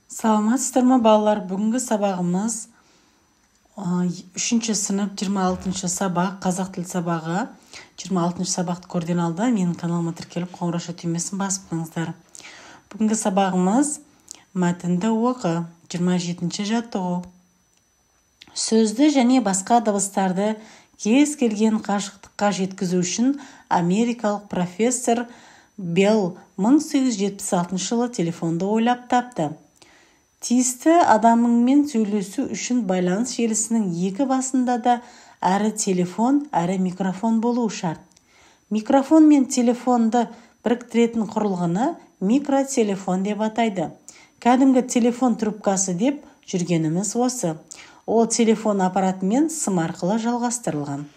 Саламатсыздар ма балалар? Бүгінгі сабағымыз 3 сынып 26 сабақ, қазақ тіл сабағы. 26 сабақты көрден алды. Менің каналыма тіркеліп қоңырауша түймесін басып қойыңыздар. Бүгінгі сабағымыз мәтінді оқы. 27 жаттығу. Сөзді және басқа дыбыстарды кез келген қашықтыққа жеткізу үшін америкалық профессор Белл 1876 жылы телефонды ойлап тапты. Тиісті адамыңмен сөйлесу үшін байланыс желісінің екі басында да әрі телефон, әрі микрофон болуы шарт. Микрофон мен телефонды біріктіретін құрылғыны микротелефон деп атайды. Кәдімгі телефон трубкасы деп жүргеніміз осы. Ол телефон аппаратымен сым арқылы жалғастырылған.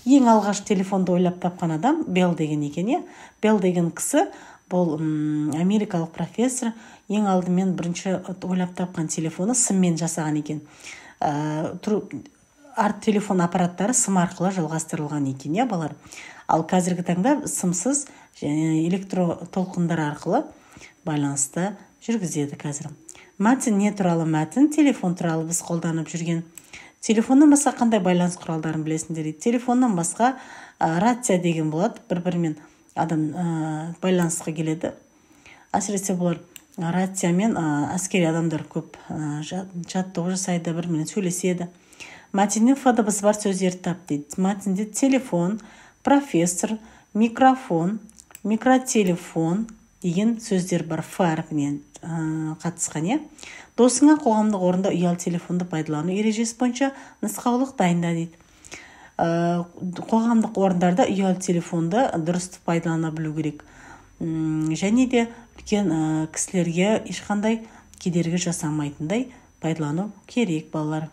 Ең алғаш телефонды ойлап тапқан адам Белл деген екен. Белл деген кісі бұл америкалық профессор. Ең алдымен бірінші ойлап тапқан телефоны сыммен жасаған екен. Телефон аппараттары сым арқылы жалғастырылған екен, балалар. Ал қазіргі таңда сымсыз электро толқындар арқылы байланысты жүргізеді қазір. Мәтін не туралы? Мәтін телефон туралы біз қолданып жүрген. Телефоннан басқа қандай байланыс құралдарын білесіңдер дейді. Телефоннан басқа рация деген болады. Бір-бірімен адам байланысқа келеді. Әсіресе бұлар рациямен әскери адамдар көп жаттығу жасайды, бірімен сөйлеседі. Мәтіннен ф дыбысы бар сөздерді тап дейді. Мәтінде телефон, профессор, микрофон, микротелефон деген сөздер бар. Ф әрпінен қатысқан. Досыңа қоғамдық орында ұялы телефонды пайдалану ережесі бойынша нұсқаулық дайында дейді. Қоғамдық орындарда ұялы телефонды дұрыс пайдалана білу керек. Және де үлкен кісілерге ешқандай кедергі жасамайтындай пайдалану керек, балалар.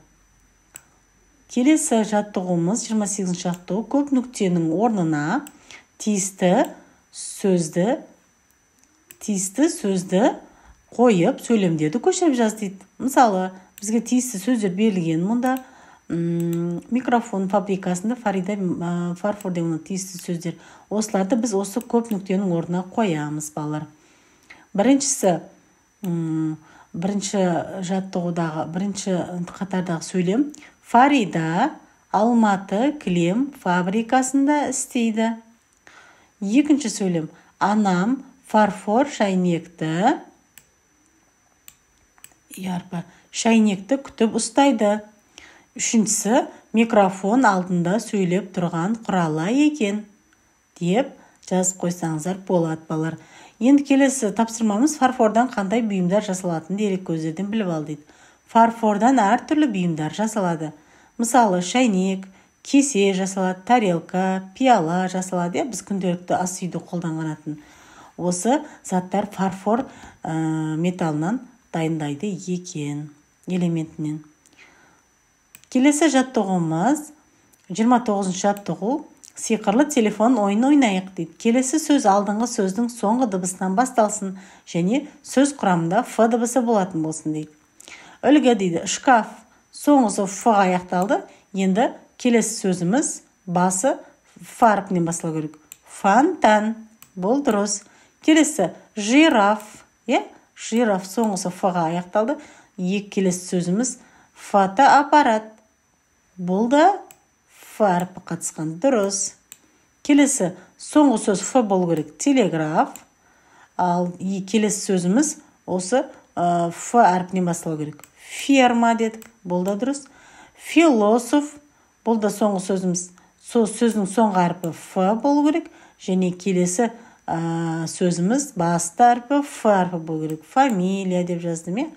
Келесі жаттығуымыз 28 жаттығу. Көп нүктенің орнына тиісті сөзді қойып сөйлемдерді көшіріп жаз дейді. Мысалы, бізге тиісті сөздер берілген. Мұнда микрофон фабрикасында Фарида Фарфор деген тиісті сөздер. Осыларды біз осы көп нүктенің орнына қоямыз, балалар. Бірінші жаттығудағы, бірінші қатардағы сөйлем. Фарида Алматы кілем фабрикасында істейді. Екінші сөйлем. Анам фарфор шайнекті күтіп ұстайды. Үшіншісі, микрофон алдында сөйлеп тұрған құралы екен деп жазып қойсаңыздар болады, балалар. Енді келесі тапсырмамыз фарфордан қандай бұйымдар жасалатын дерек көздерден біліп ал дейді. Фарфордан әртүрлі бұйымдар жасалады. Мысалы, шайнек, кесе жасалады, тарелка, пиала жасалады. Біз күнделікті ас үйде қолданғанатын. Осы заттар фарфор металынан дайындайды екен, элементінен. Келесі жаттығуымыз 29 жаттығу. Сиқырлы телефон ойын ойнайық дейді. Келесі сөз алдыңғы сөздің соңғы дыбысынан басталсын және сөз құрамында ф дыбысы болатын болсын дейді. Үлгі дейді. Шкаф соңғысы ф-ға аяқталды. Енді келесі сөзіміз басы ф әрпінен басталу керек. Фонтан. Бұл дұрыс. Келесі жираф. Жираф соңғысы ф-ға аяқталды. Келесі сөзіміз фотоаппарат. Бұл да ф әрпі қатысқан. Дұрыс. Келесі соңғы сөз ф болу керек. Телеграф. Ал келесі сөзіміз осы ф әрпінен басталу керек. Ферма дедік. Бұл да дұрыс. Философ. Бұл да соңғы сөзіміз. Сөздің соңғы әрпі ф болу керек. Және келесі сөзіміз басты әрпі ф әрпі болу керек. Фамилия деп жаздым.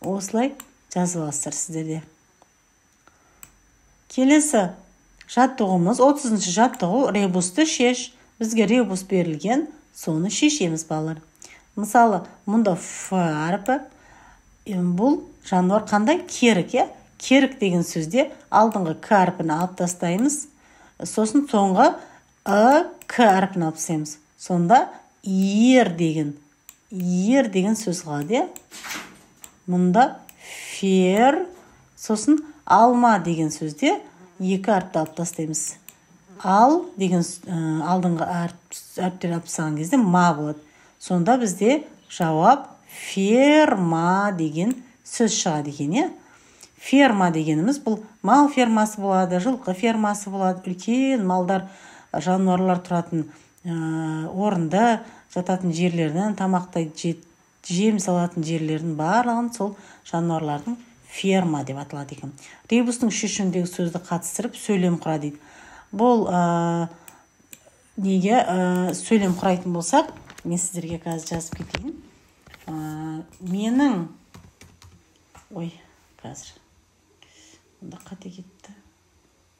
Осылай жазып аласыздар сіздерде. Келесі жаттығуымыз 30 жаттығу. Ребусты шеш. Бізге ребус берілген, соны шешеміз, балалар. Мысалы, мұнда ф әрпі. Бұл жануар қандай? Керік. Керік деген сөзде алдыңғы к әрпіні алып тастаймыз. Сосын соңғы к әрпіні алып тастаймыз. Сонда ер деген сөз қалады. Мұнда фер. Сосын алма деген сөзде екі әріпті алып тастаймыз. Ал деген алдыңғы әріптер алып тастаған кезде ма болады. Сонда бізде жауап ферма деген сөз шығады екен, ферма дегеніміз бұл мал фермасы болады, жылқы фермасы болады, үлкен малдар, жануарлар тұратын орында жататын жерлердің, тамақтай жем салатын жерлердің барлығын сол жануарлардың ферма деп аталады екен. Ребустың шешімдегі сөзді қатыстырып сөйлем құра дейді. Бұл неге сөйлем құрайтын болсақ, мен сіздерге қазір жазып кетейін. Менің қазір мұнда қате кетті.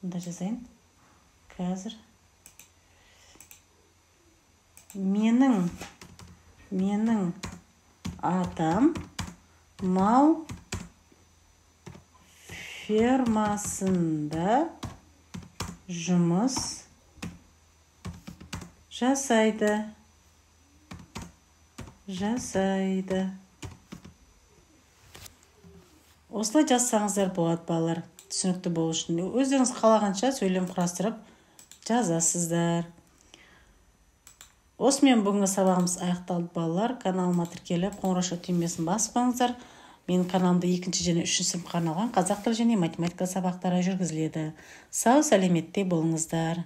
Мұнда жазайын. Қазір менің атам мал фермасында жұмыс жасайды. Осылай жазсаңыздар болады, балалар. Түсінікті болу үшін өздеріңіз қалағанша сөйлем құрастырып жазасыздар. Осымен бүгінгі сабағымыз аяқталды, балалар. Каналыма тіркеліп, қоңырау түймесін басып қойыңыздар. Менің каналымда 2 және 3 сыныпқа арналған қазақ тілі және математика сабақтары жүргізіледі. Сау, сәлеметте болыңыздар.